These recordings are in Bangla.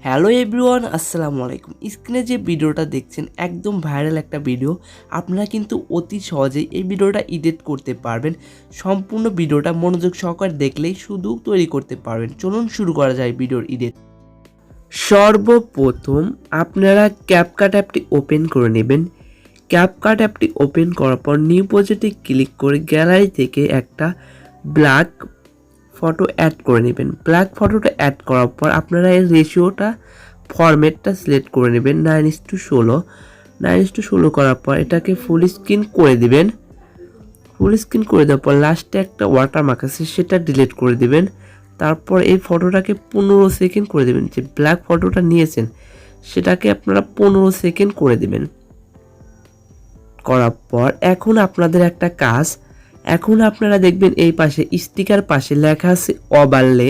হ্যালো এভরিওয়ান, আসসালামু আলাইকুম। স্ক্রিনে যে ভিডিওটা দেখছেন একদম ভাইরাল একটা ভিডিও। আপনারা কিন্তু অতি সহজেই এই ভিডিওটা এডিট করতে পারবেন। সম্পূর্ণ ভিডিওটা মনোযোগ সহকারে দেখলেই শুধু তৈরি করতে পারবেন। চলুন শুরু করা যায় ভিডিওর এডিট। সর্বপ্রথম আপনারা ক্যাপকাট অ্যাপটি ওপেন করে নেবেন। ক্যাপকাট অ্যাপটি ওপেন করার পর নিউ প্রজেক্টে ক্লিক করে গ্যালারি থেকে একটা ব্ল্যাক ফটো অ্যাড করে নেবেন। ব্ল্যাক ফটোটা অ্যাড করার পর আপনারা এর রেশিওটা ফরম্যাটটা সিলেক্ট করে নেবেন 9:16। 9:16 করার পর এটাকে ফুল স্ক্রিন করে দিবেন। ফুল স্ক্রিন করে দেওয়ার পর লাস্টে একটা ওয়াটারমার্ক আছে সেটা ডিলিট করে দিবেন। তারপর এই ফটোটাকে 15 সেকেন্ড করে দেবেন। যে ব্ল্যাক ফটোটা নিয়েছেন সেটাকে আপনারা 15 সেকেন্ড করে দিবেন। করার পর এখন আপনাদের একটা কাজ, এখন আপনারা দেখবেন এই পাশে স্টিকার পাশে লেখা আছে ওভারলে।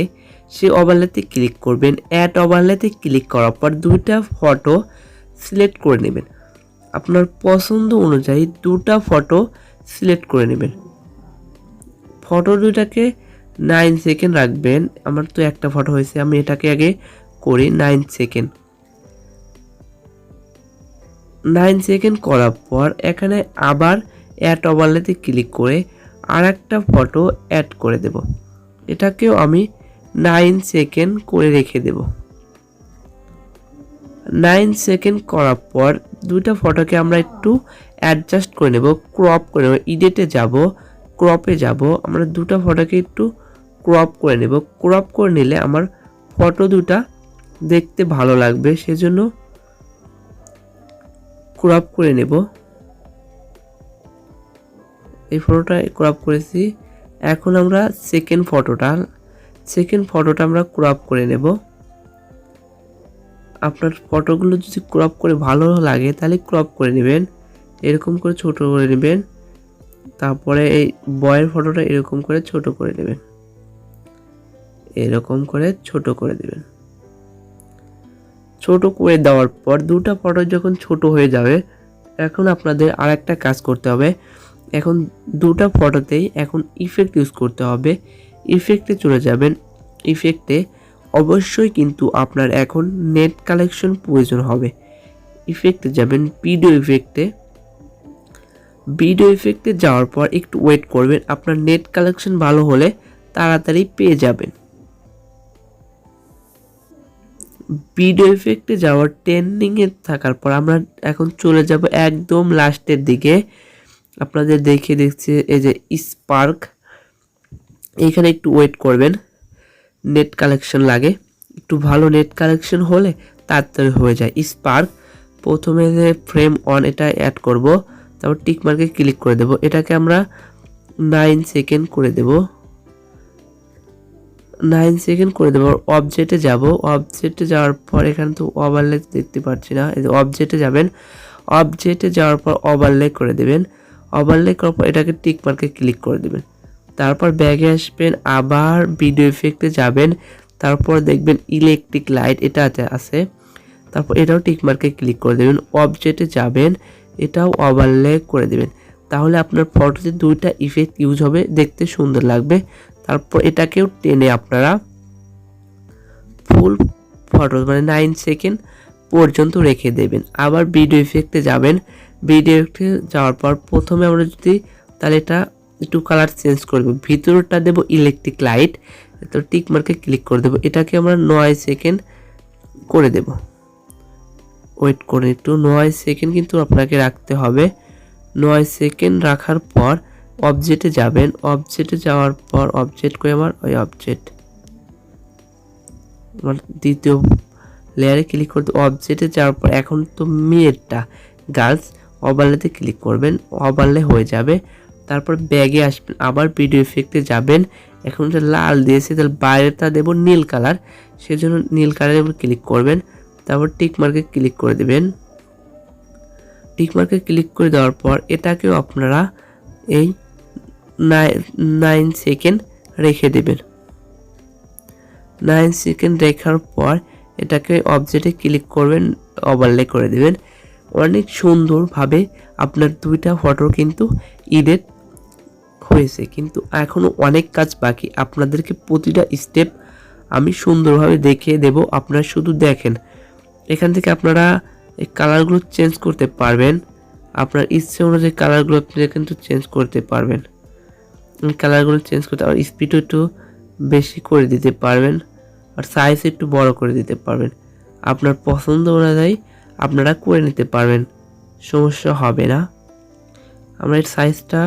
সেই ওভারলেতে ক্লিক করবেন। অ্যাড ওভারলেতে ক্লিক করার পর দুইটা ফটো সিলেক্ট করে নেবেন। আপনার পছন্দ অনুযায়ী দুটা ফটো সিলেক্ট করে নেবেন। ফটো দুটাকে 9 সেকেন্ড রাখবেন। আমার তো একটা ফটো হয়েছে, আমি এটাকে আগে করি 9 সেকেন্ড। 9 সেকেন্ড করার পর এখানে আবার অ্যাড ওভারলেতে ক্লিক করে আর একটা ফটো অ্যাড করে দেব। এটাকেও আমি 9 সেকেন্ড করে রেখে দেব। 9 সেকেন্ড করার পর দুইটা ফটোকে আমরা একটু অ্যাডজাস্ট করে নেব, ক্রপ করে নেব। এডিটে যাব, ক্রপে যাব। আমরা দুটো ফটোকে একটু ক্রপ করে নেব। ক্রপ করে নিলে আমার ফটো দুটা দেখতে ভালো লাগবে, সেজন্য ক্রপ করে নেব। এই ফটোটা ক্রপ করেছি। এখন আমরা সেকেন্ড ফটোটা আমরা ক্রপ করে নেব। আপনার ফটোগুলো যদি ক্রপ করে ভালো লাগে তাহলে ক্রপ করে নেবেন, এরকম করে ছোট করে নেবেন। তারপরে এই বয়ের ফটোটা এরকম করে ছোট করে নেবেন, এরকম করে ছোট করে দেবেন। ছোট করে দেওয়ার পর দুটো ফটো যখন ছোট হয়ে যাবে এখন আপনাদের আর একটা কাজ করতে হবে। এখন দুটো ফটোতেই এখন ইফেক্ট ইউজ করতে হবে। ইফেক্টে চলে যাবেন। ইফেক্টে অবশ্যই কিন্তু আপনার এখন নেট কালেকশন প্রয়োজন হবে। ইফেক্টে যাবেন, ভিডিও ইফেক্টে যাওয়ার পর একটু ওয়েট করবেন। আপনার নেট কালেকশন ভালো হলে তাড়াতাড়ি পেয়ে যাবেন। ভিডিও ইফেক্টে যাওয়ার ট্রেন্ডিংয়ে থাকার পর আমরা এখন চলে যাব একদম লাস্টের দিকে। আপনাদের দেখিয়ে দিচ্ছি এই যে স্পার্ক, এইখানে একটু ওয়েট করবেন। নেট কালেকশন লাগে, একটু ভালো নেট কালেকশন হলে তাড়াতাড়ি হয়ে যায়। স্পার্ক প্রথমে যে ফ্রেম অন এটা অ্যাড করব, তারপর টিক মার্কে ক্লিক করে দেব। এটাকে আমরা 9 সেকেন্ড করে দেব। 9 সেকেন্ড করে দেবো। অবজেক্টে যাব, অবজেক্টে যাওয়ার পর এখানে তো ওভারলে দেখতে পাচ্ছি না, এই যে অবজেক্টে যাবেন। অবজেক্টে যাওয়ার পর ওভারলে করে দেবেন। ওভারলে করার পর এটাকে টিক মার্কে ক্লিক করে দেবেন। তারপর ব্যাগে আসবেন, আবার ভিডিও ইফেক্টে যাবেন। তারপর দেখবেন ইলেকট্রিক লাইট এটা আছে, তারপর এটাও টিক মার্কে ক্লিক করে দেবেন। অবজেক্টে যাবেন, এটাও ওভারলে করে দেবেন। তাহলে আপনার ফটোতে দুইটা ইফেক্ট ইউজ হবে, দেখতে সুন্দর লাগবে। তারপর এটাকেও টেনে আপনারা ফুল ফটো মানে 9 সেকেন্ড পর্যন্ত রেখে দেবেন। আবার ভিডিও ইফেক্টে যাবেন। ভিডিও ইফেক্টে যাওয়ার পর প্রথমে আমরা যদি তাহলে এটা একটু কালার চেঞ্জ করব, ভিতরটা দেব ইলেকট্রিক লাইট, তো টিক মার্কে ক্লিক করে দেব। এটাকে আমরা 9 সেকেন্ড করে দেব। ওয়েট করে একটু, 9 সেকেন্ড কিন্তু আপনাকে রাখতে হবে। 9 সেকেন্ড রাখার পর অবজেক্টে যাবেন। অবজেক্টে যাওয়ার পর অবজেক্ট করে আমার দ্বিতীয় লেয়ারে ক্লিক করতে অবজেক্টে যাওয়ার পর এখন তো মেয়েরটা গার্লস ওভারলেতে ক্লিক করবেন, ওভারলে হয়ে যাবে। তারপর ব্যাগে আসবেন, আবার ভিডিও ইফেক্টে যাবেন। এখন যে লাল দিয়েছে তাহলে বাইরেটা দেব নীল কালার, সেজন্য নীল কালারে ক্লিক করবেন। তারপর টিক মার্কে ক্লিক করে দেবেন। টিক মার্কে ক্লিক করে দেওয়ার পর এটাকেও আপনারা এই 9 সেকেন্ড রেখে দেবেন। 9 সেকেন্ড রেখার পর এটাকে অবজেক্টে ক্লিক করবেন, ওভারলে করে দেবেন। অনেক সুন্দরভাবে আপনার দুইটা ফটো কিন্তু এডিট হয়েছে, কিন্তু এখনও অনেক কাজ বাকি। আপনাদেরকে প্রতিটা স্টেপ আমি সুন্দরভাবে দেখিয়ে দেব, আপনারা শুধু দেখেন। এখান থেকে আপনারা এই কালারগুলো চেঞ্জ করতে পারবেন, আপনার ইচ্ছে অনুযায়ী কালারগুলো আপনারা কিন্তু চেঞ্জ করতে পারবেন। কালারগুলো চেঞ্জ করতে আর স্পিডও একটু বেশি করে দিতে পারবেন, আর সাইজ একটু বড় করে দিতে পারবেন। আপনার পছন্দ অনুযায়ী আপনারা করে নিতে পারবেন, সমস্যা হবে না। আমরা এর সাইজটা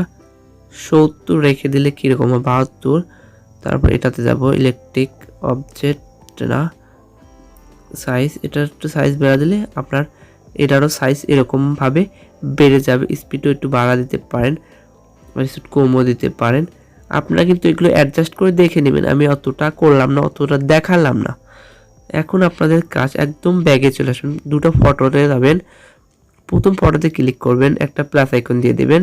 70 রেখে দিলে কীরকম হবে, 72। তারপর এটাতে যাব ইলেকট্রিক অবজেক্ট না সাইজ, এটা একটু সাইজ বেড়া দিলে আপনার এটারও সাইজ এরকমভাবে বেড়ে যাবে। স্পিডও একটু বাড়া দিতে পারেন, একটু কমও দিতে পারেন। আপনারা কিন্তু এগুলো অ্যাডজাস্ট করে দেখে নেবেন, আমি অতটা করলাম না, অতটা দেখালাম না। এখন আপনাদের কাজ একদম ব্যাগে চলে আসুন, দুটো ফটোতে যাবেন। প্রথম ফটোতে ক্লিক করবেন, একটা প্লাস আইকন দিয়ে দেবেন,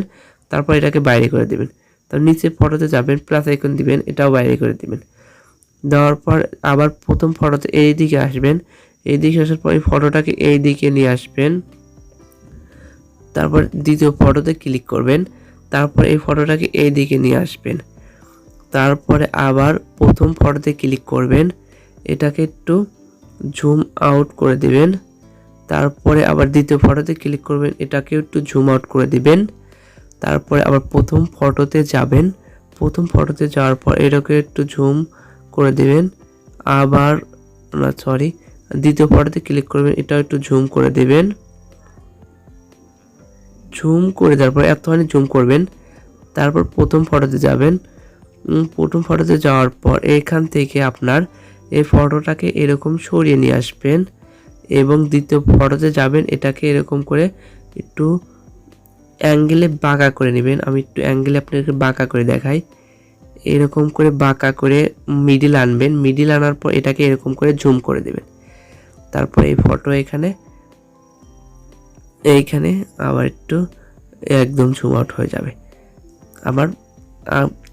তারপর এটাকে বাইরে করে দেবেন। তার নিচে ফটোতে যাবেন, প্লাস আইকন দিবেন, এটাও বাইরে করে দেবেন। দেওয়ার পর আবার প্রথম ফটোতে এই দিকে আসবেন, এই দিকে আসার পর এই ফটোটাকে এই দিকে নিয়ে আসবেন। তারপর দ্বিতীয় ফটোতে ক্লিক করবেন, তারপর এই ফটোটাকে এই দিকে নিয়ে আসবেন। তারপরে আবার প্রথম ফটোতে ক্লিক করবেন, এটাকে একটু জুম আউট করে দিবেন। তারপরে আবার দ্বিতীয় ফটোতে ক্লিক করবেন, এটাকে একটু জুম আউট করে দিবেন। তারপরে আবার প্রথম ফটোতে যাবেন, প্রথম ফটোতে যাওয়ার পর এটাকে একটু জুম করে দিবেন। আবার না সরি, দ্বিতীয় ফটোতে ক্লিক করবেন, এটাও একটু জুম করে দেবেন। জুম করে দেওয়ার পর এতখানি জুম করবেন। তারপর প্রথম ফটোতে যাবেন, প্রথম ফটোতে যাওয়ার পর এখান থেকে আপনার এই ফটোটাকে এরকম সরিয়ে নিয়ে আসবেন এবং দ্বিতীয় ফটোতে যাবেন, এটাকে এরকম করে একটু অ্যাঙ্গেলে বাঁকা করে নেবেন। আমি একটু অ্যাঙ্গেলে আপনাকে বাঁকা করে দেখাই। এরকম করে বাঁকা করে মিডিল আনবেন, মিডিল আনার পর এটাকে এরকম করে জুম করে দেবেন। তারপর এই ফটো এইখানে আবার একটু একদম জুম আউট হয়ে যাবে। আবার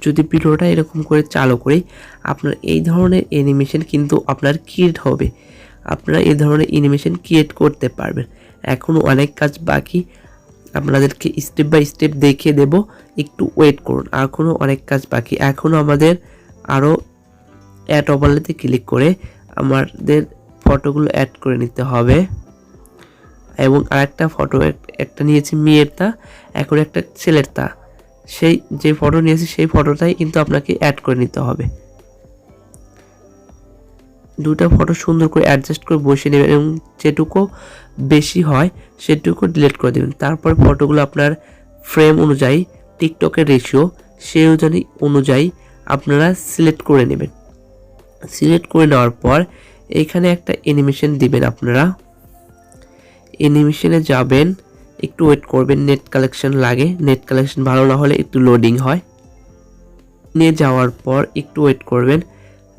যদি ভিডিওটা এরকম করে চালু করি, আপনার এই ধরনের অ্যানিমেশন কিন্তু আপনার ক্রিয়েট হবে, আপনারা এই ধরনের অ্যানিমেশন ক্রিয়েট করতে পারবেন। এখনও অনেক কাজ বাকি, আপনাদেরকে স্টেপ বাই স্টেপ দেখিয়ে দেব, একটু ওয়েট করুন। এখনও অনেক কাজ বাকি, এখনও আমাদের আরও অ্যাড ওভারলেতে ক্লিক করে আমাদের ফটোগুলো অ্যাড করে নিতে হবে। এবং আরেকটা ফটো একটা নিয়েছি মেয়ের তা, এখন একটা ছেলের তা, সেই যে ফটো নিয়েছি সেই ফটোটাই কিন্তু আপনাকে অ্যাড করে নিতে হবে। দুটো ফটো সুন্দর করে অ্যাডজাস্ট করে বসিয়ে নেবেন এবং যেটুকু বেশি হয় সেটুকু ডিলিট করে দেবেন। তারপর ফটোগুলো আপনার ফ্রেম অনুযায়ী, টিকটকের রেশিও সেই অনুযায়ী আপনারা সিলেক্ট করে নেবেন। সিলেক্ট করে নেওয়ার পর এইখানে একটা অ্যানিমেশন দিবেন। আপনারা অ্যানিমেশনে যাবেন, একটু ওয়েট করবেন, নেট কালেকশন লাগে, নেট কালেকশন ভালো না হলে একটু লোডিং হয়। নিয়ে যাওয়ার পর একটু ওয়েট করবেন,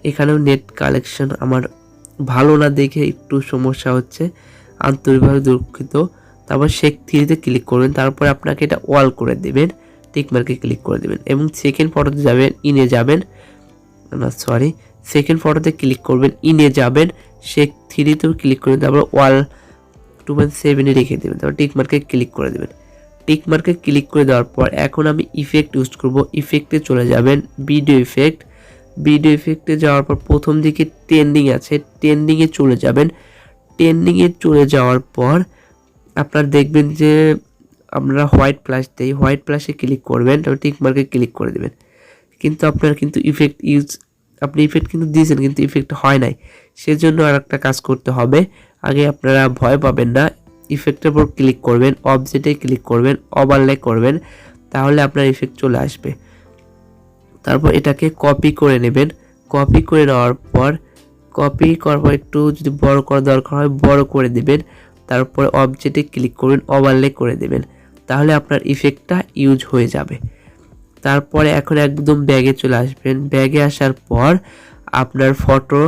এখানেও নেট কালেকশন আমার ভালো না দেখে একটু সমস্যা হচ্ছে, আন্তরিকভাবে দুঃখিত। তারপর শেক 3-তে ক্লিক করবেন, তারপর আপনাকে এটা অল করে দেবেন, টিক মার্কে ক্লিক করে দেবেন এবং সেকেন্ড ফটোতে যাবেন, ইনে যাবেন, না সরি, সেকেন্ড ফটোতে ক্লিক করবেন, ইনে যাবেন, শেক 3-তেও ক্লিক করবেন, তারপর ওয়াল 2.7-এ রেখে দেবেন, তারপর টিক মার্কে ক্লিক করে দেবেন। টিক মার্কে ক্লিক করে দেওয়ার পর এখন আমি ইফেক্ট ইউজ করব। ইফেক্টে চলে যাবেন, ভিডিও ইফেক্ট, ভিডিও ইফেক্টে যাওয়ার পর প্রথম দিকে ট্রেন্ডিং আছে, ট্রেন্ডিংয়ে চলে যাবেন। ট্রেন্ডিংয়ে চলে যাওয়ার পর আপনারা দেখবেন যে আপনারা হোয়াইট প্লাস দেই, হোয়াইট প্লাসে ক্লিক করবেন, তারপর টিক মার্কে ক্লিক করে দেবেন। কিন্তু আপনার কিন্তু আপনি ইফেক্ট কিন্তু দিয়েছেন কিন্তু ইফেক্ট হয় নাই, সেজন্য আর একটা কাজ করতে হবে। আগে আপনারা ভয় পাবেন না, ইফেক্টের উপর ক্লিক করবেন, অবজেক্টে ক্লিক করবেন, ওভারলে করবেন, তাহলে আপনার ইফেক্ট চলে আসবে। তারপর এটাকে কপি করে নেবেন, কপি করে নেওয়ার পর একটু যদি বড় করা দরকার হয় বড় করে দেবেন, তারপর অবজেক্টে ক্লিক করবেন, ওভারলে করে দেবেন, তাহলে আপনার ইফেক্টটা ইউজ হয়ে যাবে। তারপরে এখন একদম ব্যাগে চলে আসবেন, ব্যাগে আসার পর আপনার ফটো,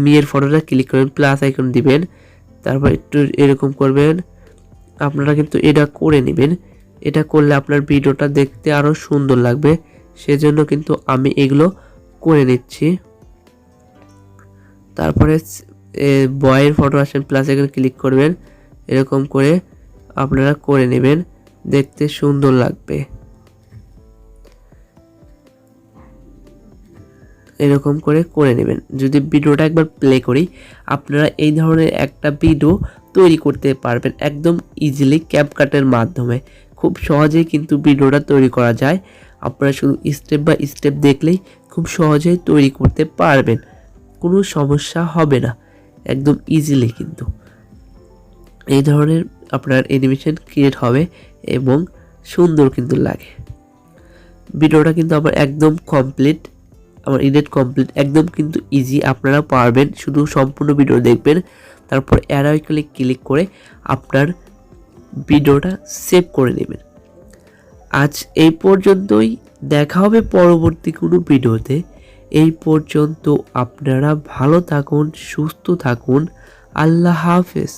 মেয়ের ফটোটা ক্লিক করবেন, প্লাস আইকন দিবেন, তারপর একটু এরকম করবেন। আপনারা কিন্তু এটা করে নেবেন, এটা করলে আপনার ভিডিওটা দেখতে আরও সুন্দর লাগবে, সেজন্য কিন্তু আমি এগুলো করে নিচ্ছি। তারপরে বয়ের ফটো আসেন, প্লাস আইকনে ক্লিক করবেন, এরকম করে আপনারা করে নেবেন, দেখতে সুন্দর লাগবে। এরকম করে নেবেন। যদি ভিডিওটা একবার প্লে করি, আপনারা এই ধরনের একটা ভিডিও তৈরি করতে পারবেন একদম ইজিলি ক্যাপকাটের মাধ্যমে। খুব সহজেই কিন্তু ভিডিওটা তৈরি করা যায়। আপনারা শুধু স্টেপ বাই স্টেপ দেখলেই খুব সহজেই তৈরি করতে পারবেন, কোনো সমস্যা হবে না, একদম ইজিলি কিন্তু এই ধরনের আপনার অ্যানিমেশন ক্রিয়েট হবে এবং সুন্দর কিন্তু লাগে। ভিডিওটা কিন্তু আমার একদম কমপ্লিট, আমার এডিট কমপ্লিট, একদম কিন্তু ইজি, আপনারা পারবেন। শুধু সম্পূর্ণ ভিডিও দেখবেন, তারপর অ্যারো আইকনে ক্লিক করে আপনার ভিডিওটা সেভ করে নেবেন। আজ এই পর্যন্তই, দেখা হবে পরবর্তী কোনো ভিডিওতে। এই পর্যন্ত আপনারা ভালো থাকুন, সুস্থ থাকুন, আল্লাহ হাফেজ।